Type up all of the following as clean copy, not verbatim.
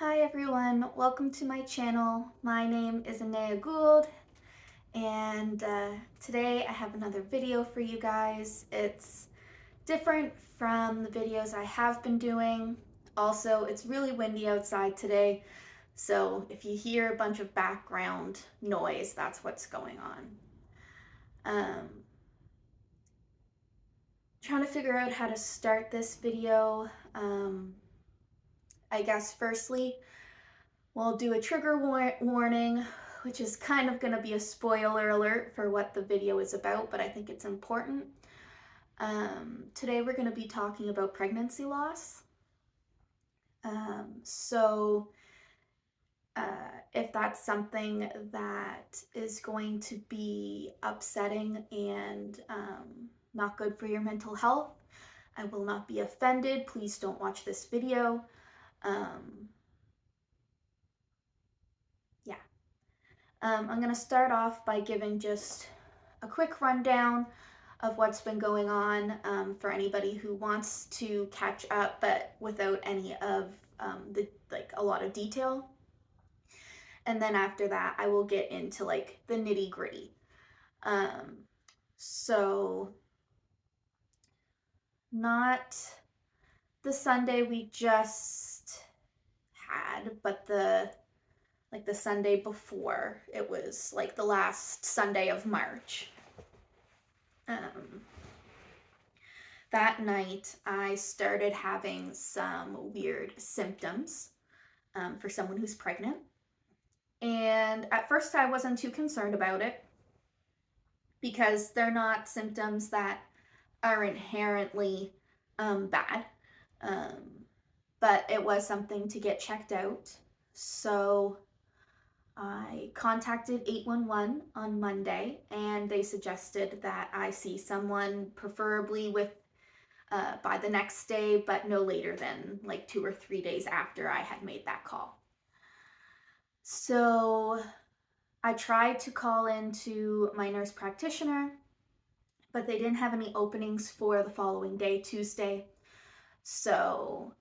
Hi everyone, welcome to my channel. My name is Anaya Gould and today I have another video for you guys. It's different from the videos I have been doing. Also, it's really windy outside today, so if you hear a bunch of background noise, that's what's going on. Trying to figure out how to start this video. I guess firstly, we'll do a trigger warning, which is kind of going to be a spoiler alert for what the video is about, but I think it's important. Today we're going to be talking about pregnancy loss. So if that's something that is going to be upsetting and not good for your mental health, I will not be offended. Please don't watch this video. I'm going to start off by giving just a quick rundown of what's been going on for anybody who wants to catch up, but without any of a lot of detail. And then after that, I will get into like the nitty gritty. So not the Sunday we just had, but the Sunday before. It was like the last Sunday of March. That night I started having some weird symptoms for someone who's pregnant. And at first I wasn't too concerned about it because they're not symptoms that are inherently bad. But it was something to get checked out. So I contacted 811 on Monday and they suggested that I see someone preferably with by the next day, but no later than like 2 or 3 days after I had made that call. So I tried to call into my nurse practitioner, but they didn't have any openings for the following day, Tuesday. So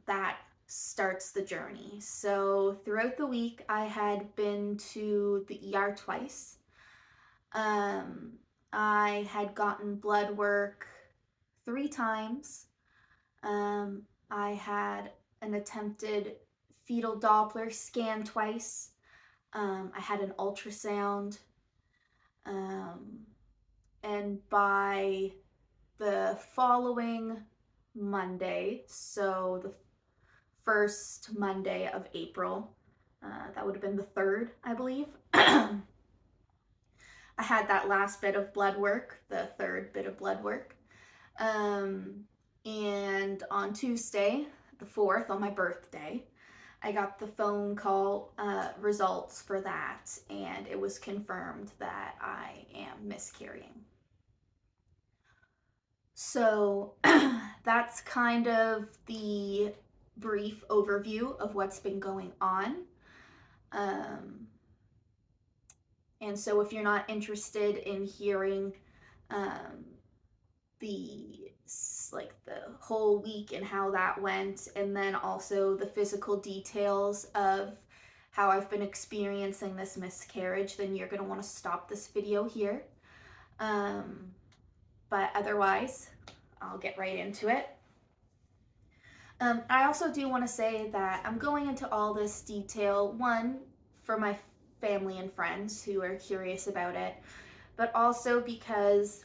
that starts the journey. So throughout the week, I had been to the ER twice. I had gotten blood work 3 times. I had an attempted fetal Doppler scan twice. I had an ultrasound. And by the following Monday, so the first Monday of April, that would have been the 3rd, I believe. I had that last bit of blood work, the 3rd bit of blood work. And on Tuesday, the 4th, on my birthday, I got the phone call results for that, and it was confirmed that I am miscarrying. So that's kind of the brief overview of what's been going on. And so if you're not interested in hearing the whole week and how that went, and then also the physical details of how I've been experiencing this miscarriage, then you're going to want to stop this video here. But otherwise, I'll get right into it. I also do want to say that I'm going into all this detail, one, for my family and friends who are curious about it, but also because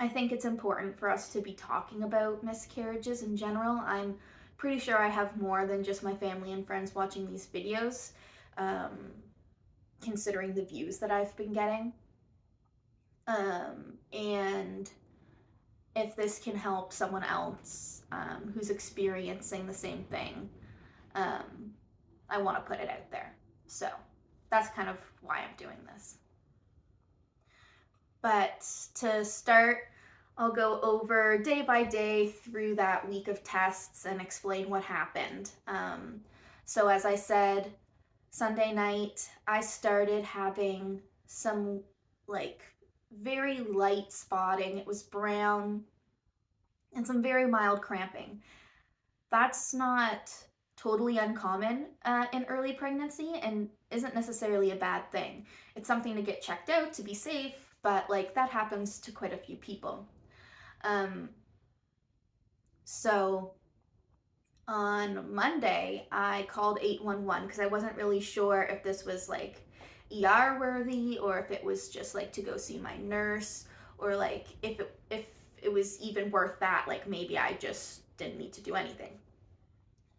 I think it's important for us to be talking about miscarriages in general. I'm pretty sure I have more than just my family and friends watching these videos, considering the views that I've been getting. And if this can help someone else who's experiencing the same thing, I want to put it out there. So that's kind of why I'm doing this. But to start, I'll go over day by day through that week of tests and explain what happened. So as I said, Sunday night, I started having some like very light spotting. It was brown and some very mild cramping. That's not totally uncommon in early pregnancy and isn't necessarily a bad thing. It's something to get checked out to be safe, but like that happens to quite a few people. Um, so on Monday, I called 811 because I wasn't really sure if this was like ER worthy or if it was just like to go see my nurse or like if it was even worth that, like maybe I just didn't need to do anything.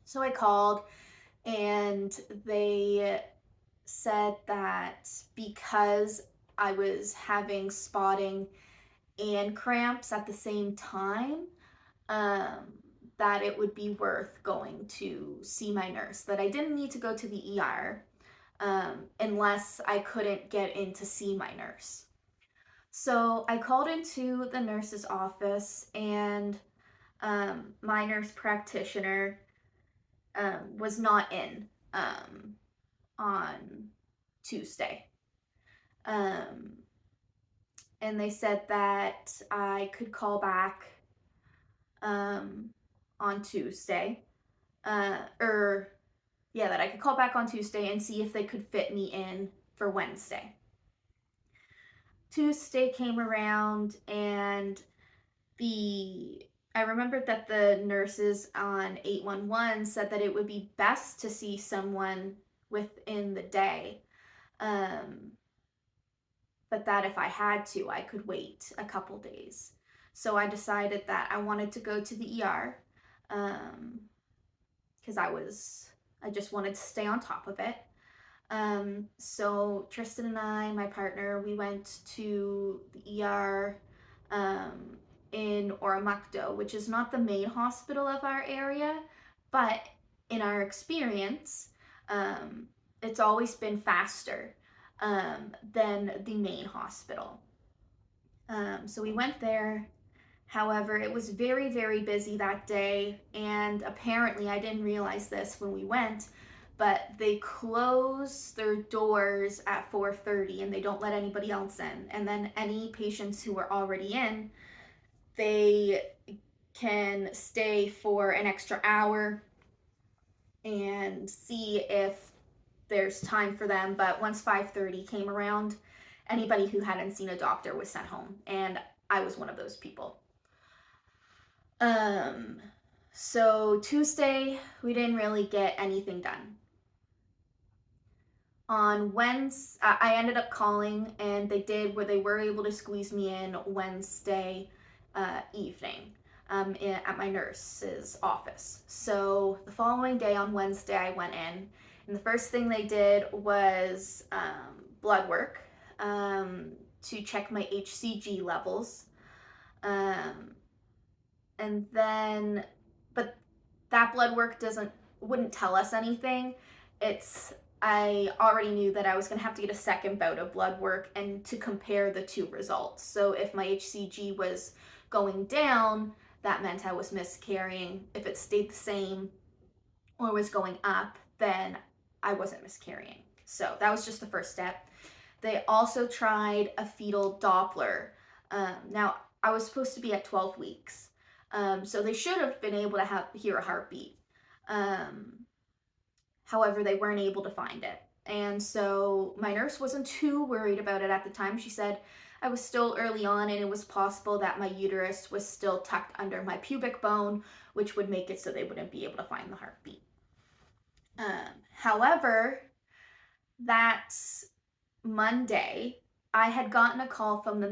So I called and they said that because I was having spotting and cramps at the same time, um, that it would be worth going to see my nurse, that I didn't need to go to the ER unless I couldn't get in to see my nurse. So I called into the nurse's office, and my nurse practitioner was not in on Tuesday. Um, and they said that I could call back um, on Tuesday. Or yeah, that I could call back on Tuesday and see if they could fit me in for Wednesday. Tuesday came around and the I remembered that the nurses on 811 said that it would be best to see someone within the day. Um, but that if I had to, I could wait a couple days. So I decided that I wanted to go to the ER because I just wanted to stay on top of it. So Tristan and I, my partner, we went to the ER um, in Oromocto, which is not the main hospital of our area, but in our experience, um, it's always been faster than the main hospital. So we went there. However, it was very, very busy that day, and apparently, I didn't realize this when we went, but they close their doors at 4:30 and they don't let anybody else in. And then any patients who are already in, they can stay for an extra hour and see if there's time for them. But once 5:30 came around, anybody who hadn't seen a doctor was sent home, and I was one of those people. Um, so Tuesday, we didn't really get anything done. On Wednesday, I ended up calling, and they did where they were able to squeeze me in Wednesday evening at my nurse's office. So the following day on Wednesday, I went in, and the first thing they did was blood work to check my HCG levels. Um, and then but that blood work doesn't wouldn't tell us anything. It's I already knew that I was going to have to get a second bout of blood work and to compare the two results. So if my HCG was going down, that meant I was miscarrying. If it stayed the same or was going up, then I wasn't miscarrying. So that was just the first step. They also tried a fetal Doppler. Now, I was supposed to be at 12 weeks. So they should have been able to hear a heartbeat. Um, However, they weren't able to find it. And so my nurse wasn't too worried about it at the time. She said I was still early on and it was possible that my uterus was still tucked under my pubic bone, which would make it so they wouldn't be able to find the heartbeat. However, that Monday, I had gotten a call from the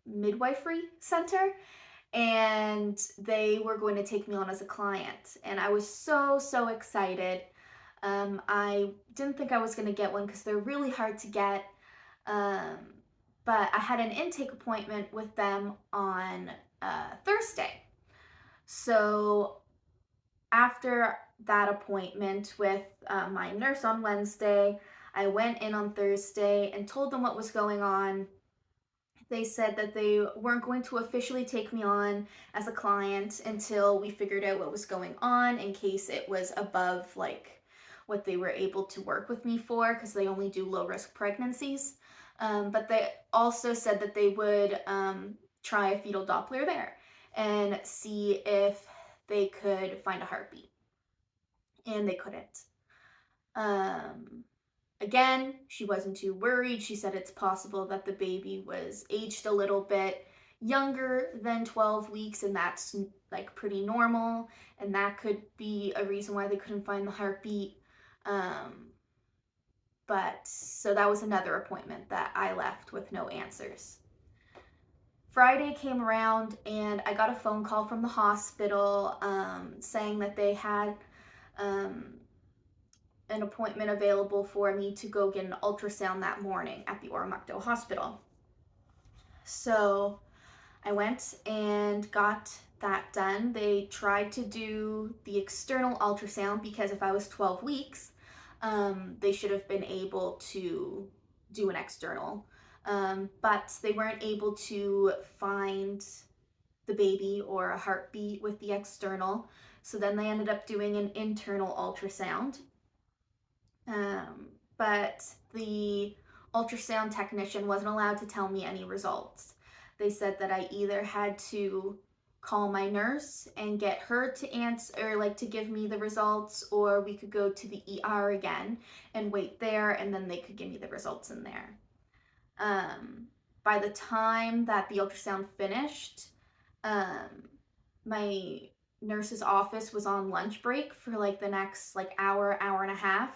midwifery center, and they were going to take me on as a client, and I was so excited. I didn't think I was going to get one because they're really hard to get, um, but I had an intake appointment with them on Thursday. So after that appointment with my nurse on Wednesday, I went in on Thursday and told them what was going on. They said that they weren't going to officially take me on as a client until we figured out what was going on in case it was above like what they were able to work with me for because they only do low risk pregnancies. But they also said that they would try a fetal Doppler there and see if they could find a heartbeat. and they couldn't. Um, Again, she wasn't too worried. She said it's possible that the baby was aged a little bit younger than 12 weeks, and that's like pretty normal, and that could be a reason why they couldn't find the heartbeat. Um, but so that was another appointment that I left with no answers. Friday came around and I got a phone call from the hospital saying that they had um, an appointment available for me to go get an ultrasound that morning at the Oromocto Hospital. So I went and got that done. They tried to do the external ultrasound because if I was 12 weeks, they should have been able to do an external. But they weren't able to find the baby or a heartbeat with the external. So then they ended up doing an internal ultrasound. Um, but the ultrasound technician wasn't allowed to tell me any results. They said that I either had to call my nurse and get her to answer, or like to give me the results, or we could go to the ER again and wait there, and then they could give me the results in there. Um, by the time that the ultrasound finished, um, my nurse's office was on lunch break for like the next like hour and a half.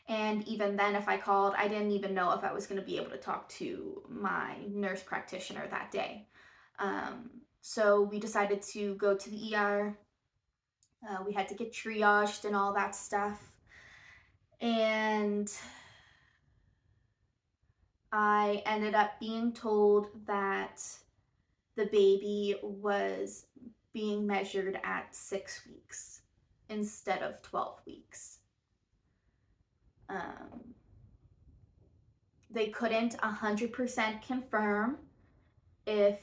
And even then, if I called, I didn't even know if I was going to be able to talk to my nurse practitioner that day. So we decided to go to the ER. We had to get triaged and all that stuff. And I ended up being told that the baby was being measured at 6 weeks instead of 12 weeks. Um, they couldn't 100% confirm if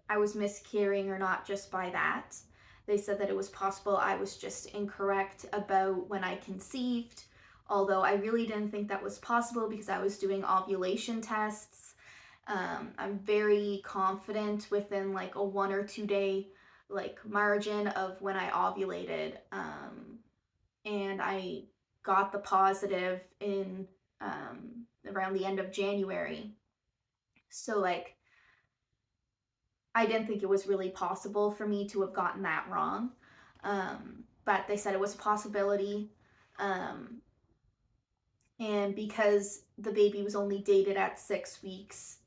I was miscarrying or not just by that. They said that it was possible I was just incorrect about when I conceived, although I really didn't think that was possible because I was doing ovulation tests. I'm very confident within like a 1 or 2 day like margin of when I ovulated, and I got the positive in around the end of January. So like I didn't think it was really possible for me to have gotten that wrong. But they said it was a possibility. Um, and because the baby was only dated at 6 weeks,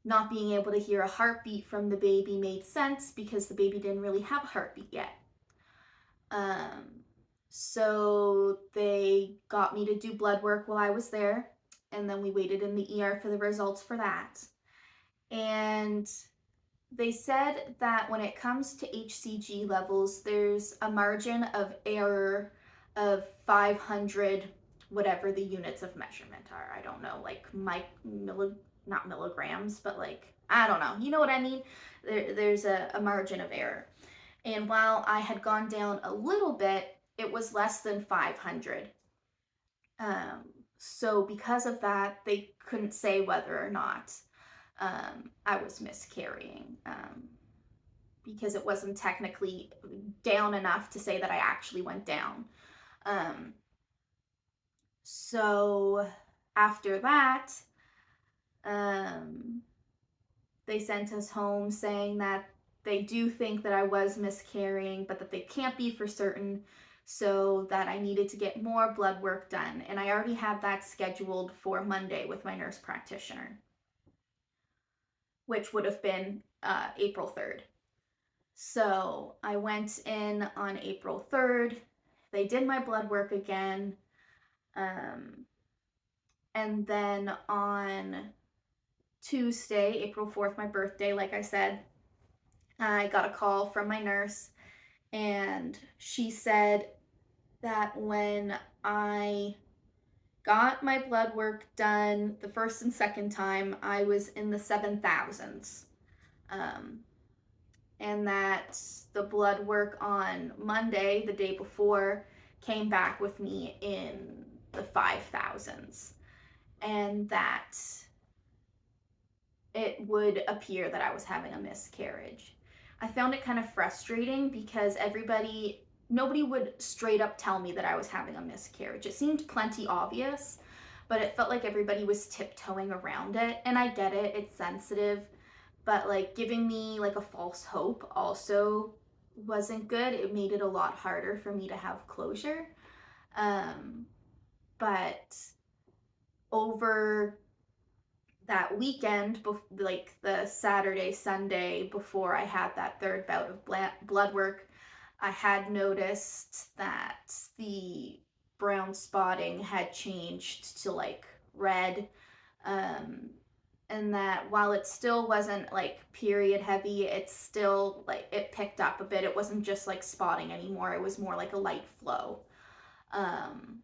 not being able to hear a heartbeat from the baby made sense because the baby didn't really have a heartbeat yet. Um, so they got me to do blood work while I was there, and then we waited in the ER for the results for that. And they said that when it comes to HCG levels, there's a margin of error of 500, whatever the units of measurement are. I don't know, like not milligrams, but like, I don't know. You know what I mean? There's a margin of error. And while I had gone down a little bit, it was less than 500. Um, so because of that, they couldn't say whether or not I was miscarrying, because it wasn't technically down enough to say that I actually went down. Um, so after that, um, they sent us home saying that they do think that I was miscarrying, but that they can't be for certain, so that I needed to get more blood work done. And I already had that scheduled for Monday with my nurse practitioner, which would have been April 3rd. So I went in on April 3rd. They did my blood work again. And then on Tuesday, April 4th, my birthday, like I said, I got a call from my nurse, and she said that when I got my blood work done the first and second time, I was in the 7,000s. Um, and that the blood work on Monday, the day before, came back with me in the 5,000s. And that it would appear that I was having a miscarriage. I found it kind of frustrating because everybody nobody would straight up tell me that I was having a miscarriage. It seemed plenty obvious, but it felt like everybody was tiptoeing around it. And I get it, it's sensitive, but like giving me like a false hope also wasn't good. It made it a lot harder for me to have closure. Um, but over that weekend, like the Saturday, Sunday before I had that third bout of blood work, I had noticed that the brown spotting had changed to like red. Um, and that while it still wasn't like period heavy, it's still like it picked up a bit. It wasn't just like spotting anymore, it was more like a light flow. Um,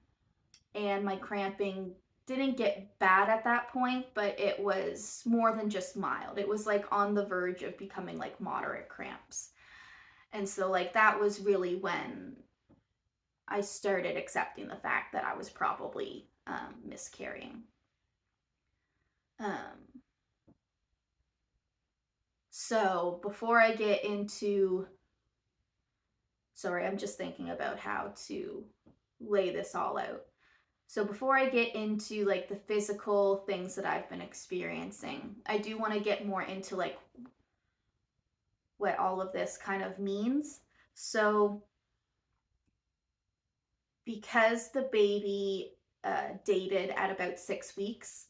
and my cramping didn't get bad at that point, but it was more than just mild. It was like on the verge of becoming like moderate cramps. And so, like, that was really when I started accepting the fact that I was probably miscarrying. Um, so, before I get into, sorry, I'm just thinking about how to lay this all out. So before I get into like the physical things that I've been experiencing, I do want to get more into like what all of this kind of means. So because the baby dated at about 6 weeks,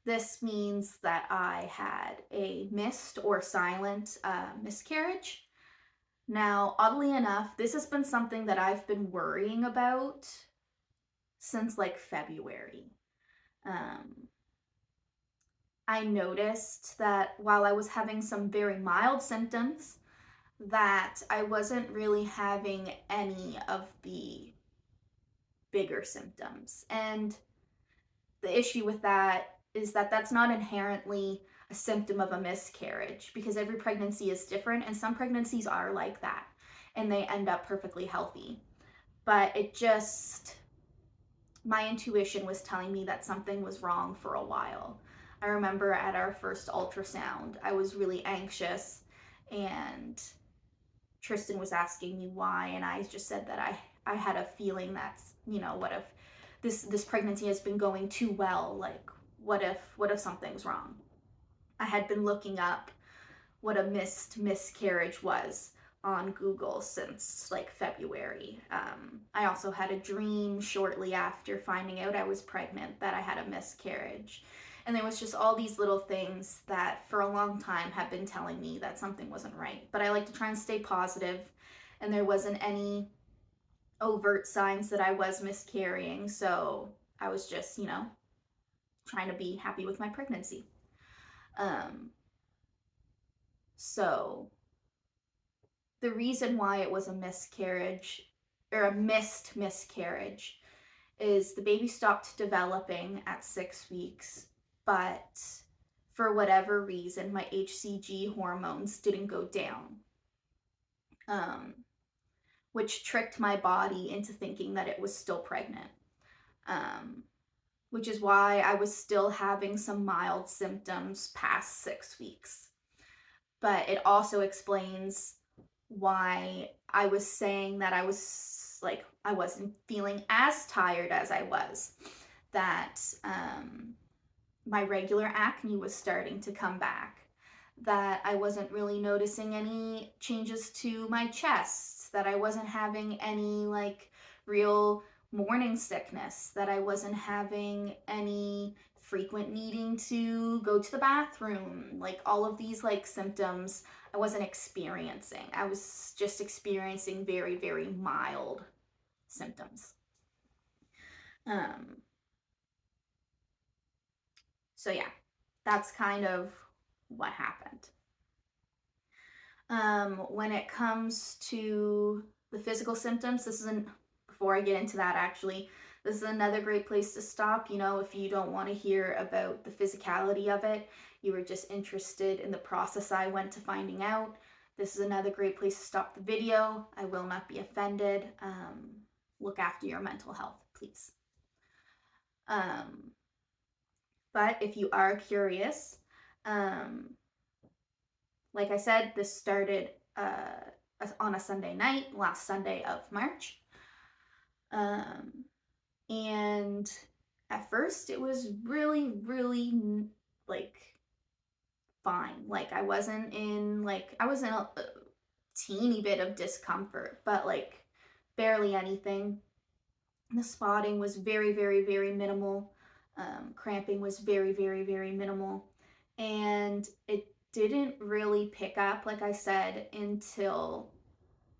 this means that I had a missed or silent miscarriage. Now, oddly enough, this has been something that I've been worrying about since like February. Um, I noticed that while I was having some very mild symptoms, that I wasn't really having any of the bigger symptoms. And the issue with that is that that's not inherently a symptom of a miscarriage because every pregnancy is different and some pregnancies are like that and they end up perfectly healthy. But it just, my intuition was telling me that something was wrong for a while. I remember at our first ultrasound, I was really anxious and Tristan was asking me why, and I just said that I had a feeling that's, what if this pregnancy has been going too well? Like, what if something's wrong? I had been looking up what a missed miscarriage was on Google since like February. I also had a dream shortly after finding out I was pregnant that I had a miscarriage. And there was just all these little things that for a long time have been telling me that something wasn't right. But I like to try and stay positive, and there wasn't any overt signs that I was miscarrying. So I was just, trying to be happy with my pregnancy. Um, so the reason why it was a miscarriage or a missed miscarriage is the baby stopped developing at 6 weeks, but for whatever reason, my HCG hormones didn't go down, um, which tricked my body into thinking that it was still pregnant, um, which is why I was still having some mild symptoms past 6 weeks. But it also explains why I was saying that I wasn't feeling as tired as I was, that my regular acne was starting to come back, that I wasn't really noticing any changes to my chest, that I wasn't having any like real morning sickness, that I wasn't having any frequent needing to go to the bathroom, like all of these like symptoms I wasn't experiencing. I was just experiencing very, very mild symptoms. Um, so yeah, that's kind of what happened. When it comes to the physical symptoms, before I get into that actually, this is another great place to stop. If you don't want to hear about the physicality of it, you were just interested in the process I went to finding out, this is another great place to stop the video. I will not be offended. Look after your mental health, please. But if you are curious, like I said, this started on a Sunday night, last Sunday of March. Um, and at first it was really, really like fine. Like I was in a teeny bit of discomfort, but like barely anything. The spotting was very, very, very minimal. Cramping was very, very, very minimal. And it didn't really pick up, like I said, until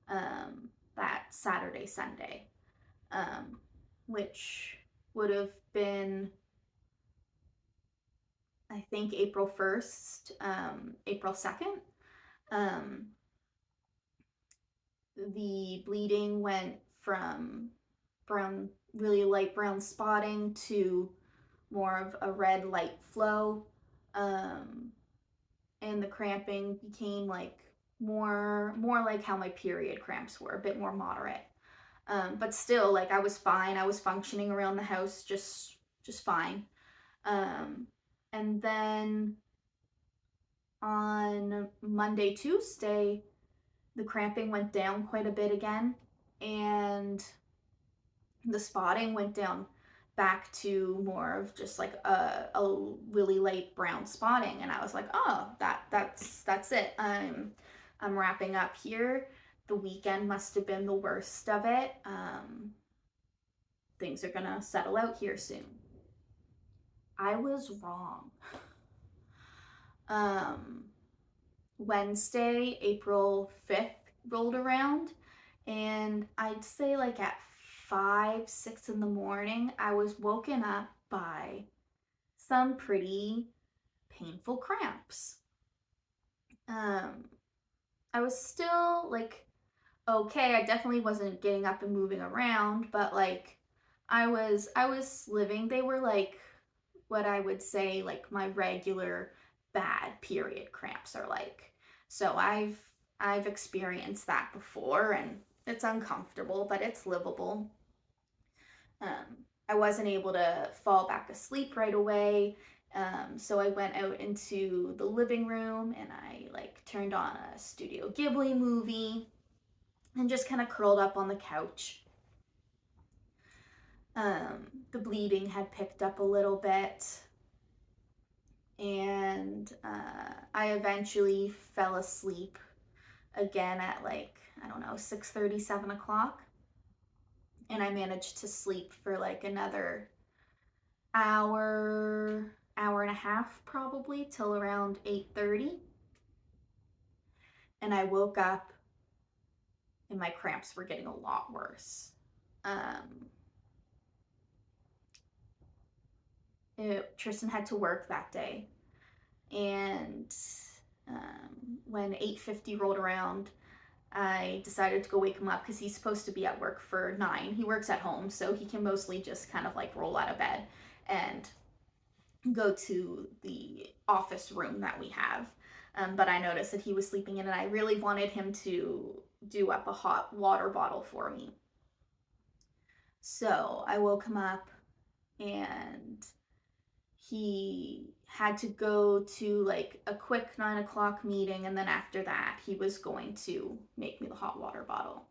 that Saturday, Sunday, um, which would have been, I think, April 1st, April 2nd. Um, the bleeding went from brown, really light brown spotting to more of a red light flow. Um, and the cramping became like more like how my period cramps were, a bit more moderate. But still, like I was fine. I was functioning around the house just fine. Um, and then on Monday, Tuesday, the cramping went down quite a bit again, and the spotting went down back to more of just like a really light brown spotting, and I was like, oh, that's it. I'm wrapping up here. The weekend must have been the worst of it. Things are gonna settle out here soon. I was wrong. um Wednesday, April 5th rolled around, and I'd say like at 5, 6 in the morning, I was woken up by some pretty painful cramps. Um, I was still like okay, I definitely wasn't getting up and moving around, but like I was living. They were like what I would say like my regular bad period cramps are like. So I've experienced that before, and it's uncomfortable, but it's livable. I wasn't able to fall back asleep right away. So I went out into the living room and I like turned on a Studio Ghibli movie and just kind of curled up on the couch. The bleeding had picked up a little bit, and I eventually fell asleep again at like, I don't know, 6:30, 7 o'clock. And I managed to sleep for like another hour and a half probably till around 8:30. And I woke up and my cramps were getting a lot worse. Um, Tristan had to work that day, and when 8:50 rolled around, I decided to go wake him up because he's supposed to be at work for 9. He works at home, so he can mostly just kind of like roll out of bed and go to the office room that we have. But I noticed that he was sleeping in, and I really wanted him to do up a hot water bottle for me. So I woke him up, and he had to go to like a quick 9 o'clock meeting, and then after that, he was going to make me the hot water bottle.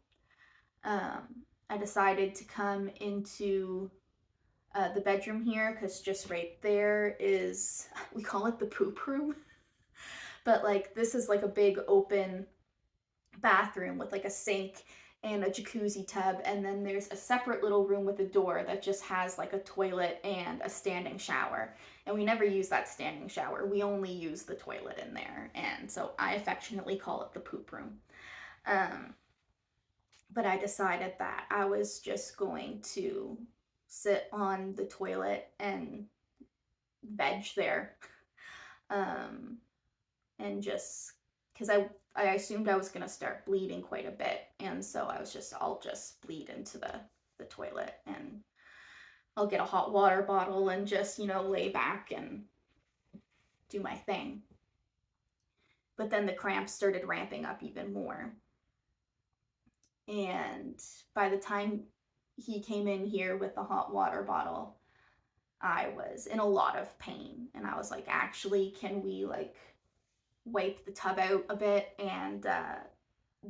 I decided to come into the bedroom here because just right there is, we call it the poop room, but like this is like a big open bathroom with like a sink and a jacuzzi tub, and then there's a separate little room with a door that just has like a toilet and a standing shower, and we never use that standing shower. We only use the toilet in there, and so I affectionately call it the poop room. um, but I decided that I was just going to sit on the toilet and veg there, um, and just because I assumed I was gonna start bleeding quite a bit, and so I'll just bleed into the toilet, and I'll get a hot water bottle and just lay back and do my thing. But then the cramps started ramping up even more, and by the time he came in here with the hot water bottle, I was in a lot of pain, and I was like, actually, can we like wipe the tub out a bit and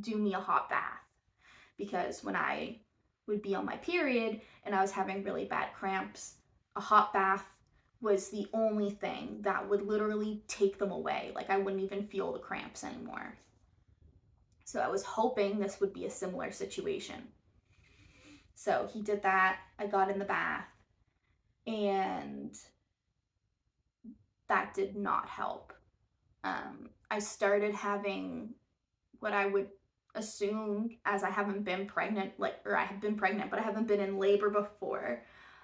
do me a hot bath, because when I would be on my period and I was having really bad cramps, a hot bath was the only thing that would literally take them away. Like I wouldn't even feel the cramps anymore. So I was hoping this would be a similar situation. So he did that. I got in the bath, and that did not help. I started having what I would assume, as I haven't been pregnant, or I have been pregnant, but I haven't been in labor before.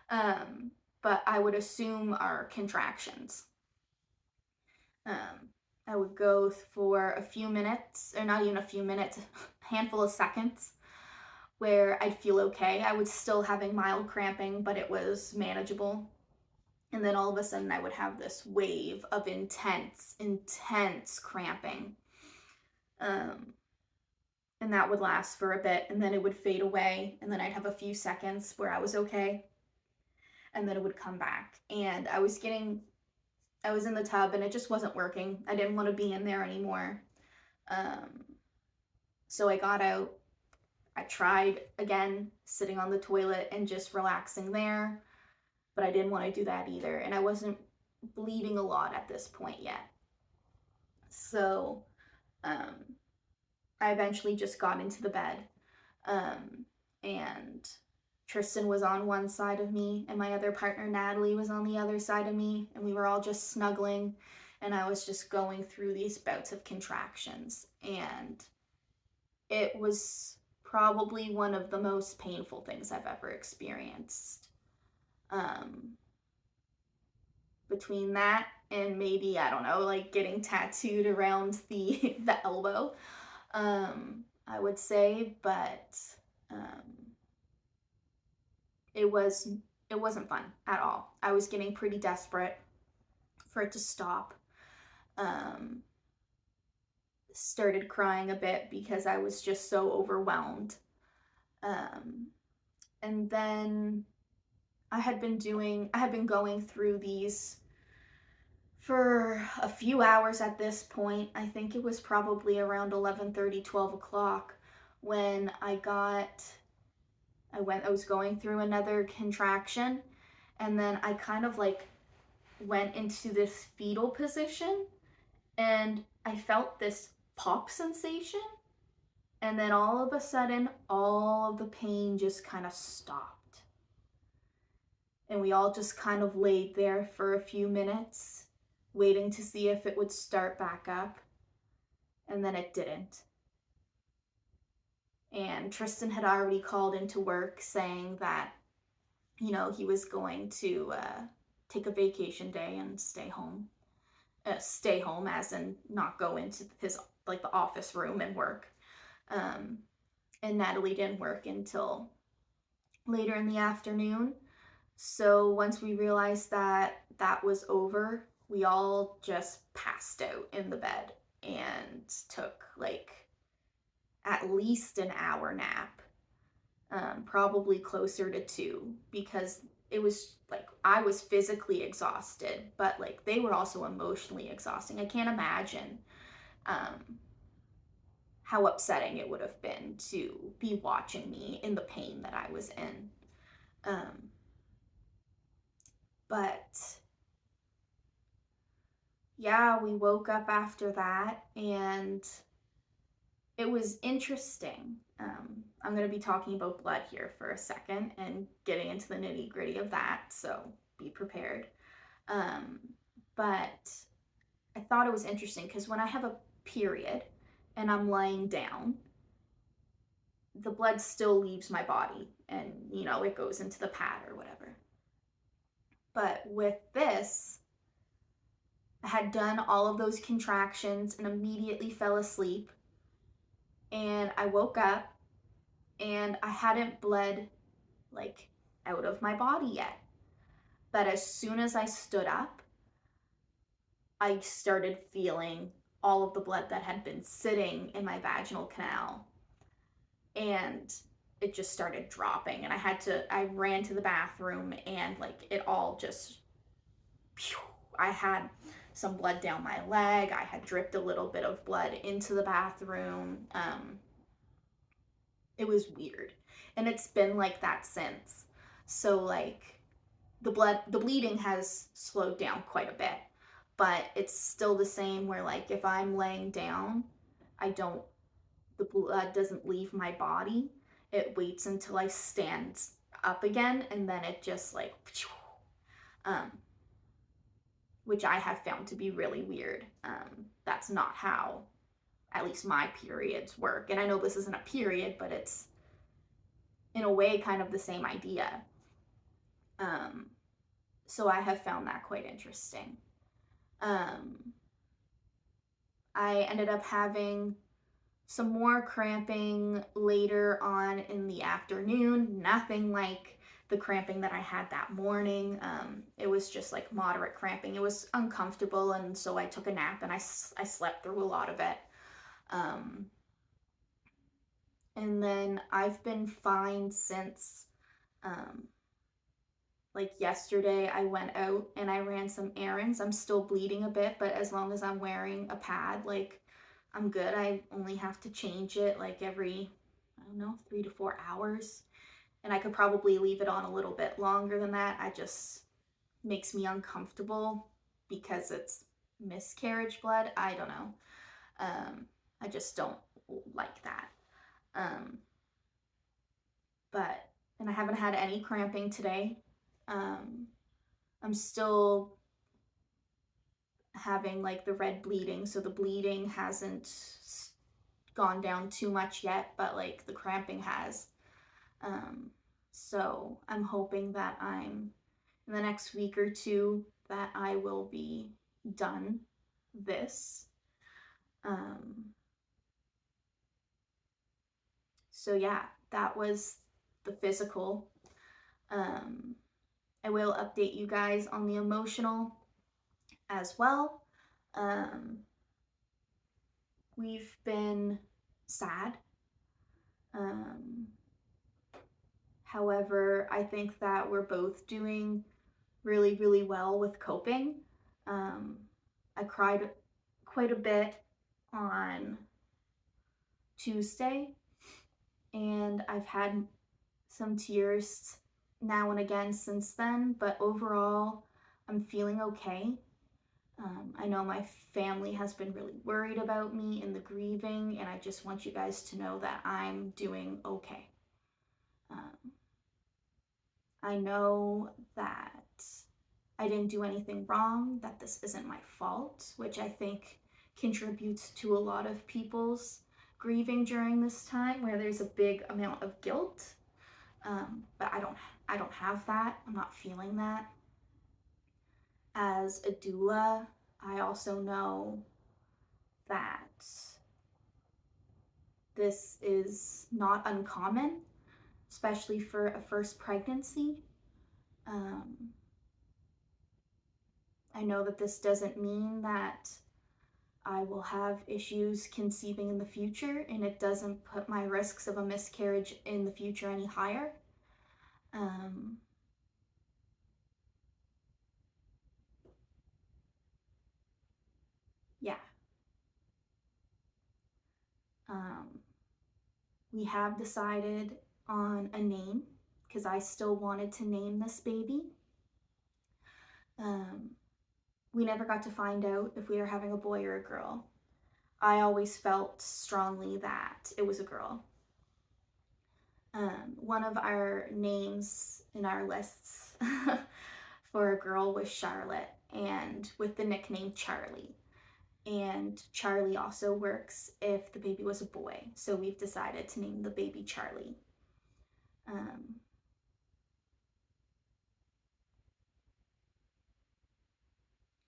Um, but I would assume are contractions. Um, I would go for a few minutes, or not even a few minutes, a handful of seconds, where I'd feel okay. I was still having mild cramping, but it was manageable. And then all of a sudden, I would have this wave of intense, intense cramping. Um, and that would last for a bit, and then it would fade away, and then I'd have a few seconds where I was okay, and then it would come back. And I was in the tub, and it just wasn't working. I didn't want to be in there anymore. Um, so I got out. I tried again sitting on the toilet and just relaxing there, but I didn't want to do that either. And I wasn't bleeding a lot at this point yet. So um, I eventually just got into the bed. Um, and Tristan was on one side of me, and my other partner, Natalie, was on the other side of me, and we were all just snuggling. And I was just going through these bouts of contractions. And it was probably one of the most painful things I've ever experienced. Um, Between that and maybe, I don't know, like getting tattooed around the elbow, I would say, but um, it was it wasn't fun at all. I was getting pretty desperate for it to stop. Um, Started crying a bit because I was just so overwhelmed. Um, and then I had been going through these for a few hours at this point. I think it was probably around 11:30, 12 o'clock when I was going through another contraction, and then I kind of like went into this fetal position, and I felt this pop sensation, and then all of a sudden all of the pain just kind of stopped. And we all just kind of laid there for a few minutes, waiting to see if it would start back up, and then it didn't. And Tristan had already called into work saying that, he was going to take a vacation day and stay home. Stay home, as in not go into his, like, the office room and work. Um, and Natalie didn't work until later in the afternoon. So once we realized that that was over, we all just passed out in the bed and took like at least an hour nap, probably closer to two, because it was like I was physically exhausted, but like they were also emotionally exhausting. I can't imagine um, how upsetting it would have been to be watching me in the pain that I was in. Um, but yeah, we woke up after that, and it was interesting. I'm going to be talking about blood here for a second and getting into the nitty gritty of that, so be prepared. Um, but I thought it was interesting because when I have a period and I'm lying down, the blood still leaves my body, and it goes into the pad or whatever. But with this, I had done all of those contractions and immediately fell asleep. And I woke up and I hadn't bled like out of my body yet. But as soon as I stood up, I started feeling all of the blood that had been sitting in my vaginal canal. And it just started dropping. And I ran to the bathroom, and like it all just, I had some blood down my leg. I had dripped a little bit of blood into the bathroom. It was weird. And it's been like that since. So like the bleeding has slowed down quite a bit, but it's still the same where like if I'm laying down, I don't the blood doesn't leave my body. It waits until I stand up again and then it just like um which I have found to be really weird. That's not how at least my periods work. And I know this isn't a period, but it's in a way kind of the same idea. Um, so I have found that quite interesting. Um, I ended up having some more cramping later on in the afternoon, nothing like the cramping that I had that morning. It was just like moderate cramping. It was uncomfortable, and so I took a nap and I slept through a lot of it. Um, and then I've been fine since. Um, like yesterday, I went out and I ran some errands. I'm still bleeding a bit, but as long as I'm wearing a pad, like I'm good. I only have to change it like every, I don't know, 3 to 4 hours. And I could probably leave it on a little bit longer than that. I just makes me uncomfortable because it's miscarriage blood. I don't know. Um, I just don't like that. Um, but, and I haven't had any cramping today. Um, I'm still having like the red bleeding, so the bleeding hasn't gone down too much yet, but like the cramping has. Um, so I'm hoping that I'm in the next week or two that I will be done this. Um, so yeah, that was the physical. Um, I will update you guys on the emotional as well. Um, we've been sad. Um, However, I think that we're both doing really, really well with coping. Um, I cried quite a bit on Tuesday, and I've had some tears now and again since then, but overall, I'm feeling okay. I know my family has been really worried about me in the grieving, and I just want you guys to know that I'm doing okay. Um, I know that I didn't do anything wrong, that this isn't my fault, which I think contributes to a lot of people's grieving during this time where there's a big amount of guilt. But I don't have that. I'm not feeling that. As a doula, I also know that this is not uncommon, especially for a first pregnancy. Um, I know that this doesn't mean that I will have issues conceiving in the future, and it doesn't put my risks of a miscarriage in the future any higher. Um, yeah. Um, we have decided on a name because I still wanted to name this baby. Um, we never got to find out if we were having a boy or a girl. I always felt strongly that it was a girl. One of our names in our lists for a girl was Charlotte, and with the nickname Charlie. And Charlie also works if the baby was a boy, so we've decided to name the baby Charlie. Um,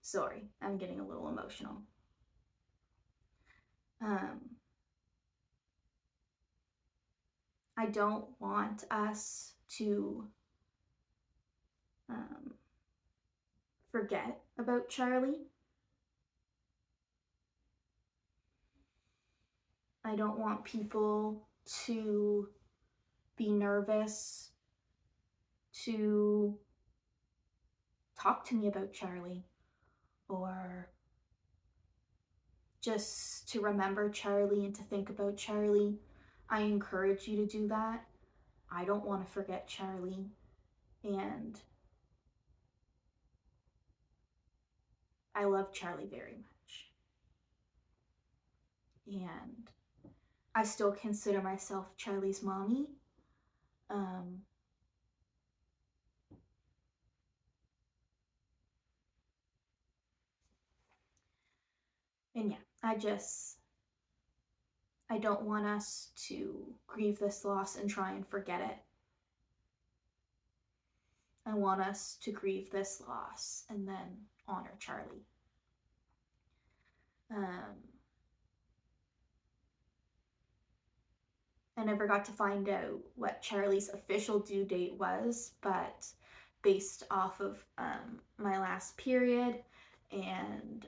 Sorry, I'm getting a little emotional. Um, I don't want us to um, forget about Charlie. I don't want people to be nervous to talk to me about Charlie or just to remember Charlie and to think about Charlie. I encourage you to do that. I don't want to forget Charlie, and I love Charlie very much. And I still consider myself Charlie's mommy. Um, and yeah, I don't want us to grieve this loss and try and forget it. I want us to grieve this loss and then honor Charlie. Um, I never got to find out what Charlie's official due date was, but based off of my last period and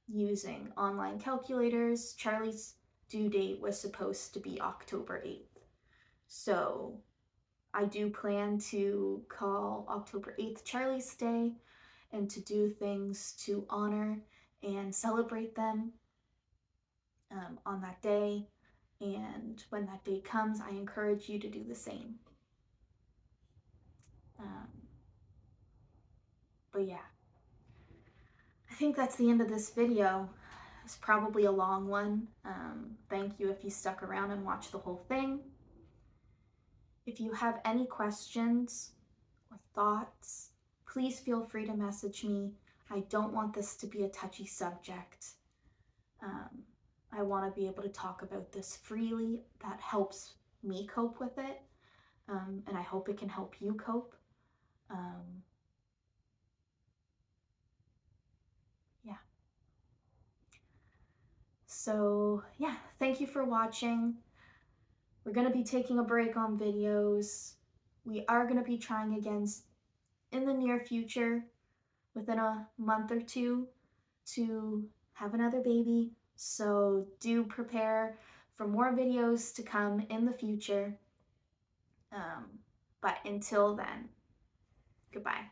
using online calculators, Charlie's due date was supposed to be October 8th. So I do plan to call October 8th Charlie's Day and to do things to honor and celebrate them on that day. And when that day comes, I encourage you to do the same. Um, but yeah, I think that's the end of this video. It's probably a long one. Thank you if you stuck around and watched the whole thing. If you have any questions or thoughts, please feel free to message me. I don't want this to be a touchy subject. Um, I want to be able to talk about this freely. That helps me cope with it, and I hope it can help you cope. Um, yeah. So, yeah, thank you for watching. We're going to be taking a break on videos. We are going to be trying again in the near future, within a month or two, to have another baby. So, do prepare for more videos to come in the future. But until then, goodbye.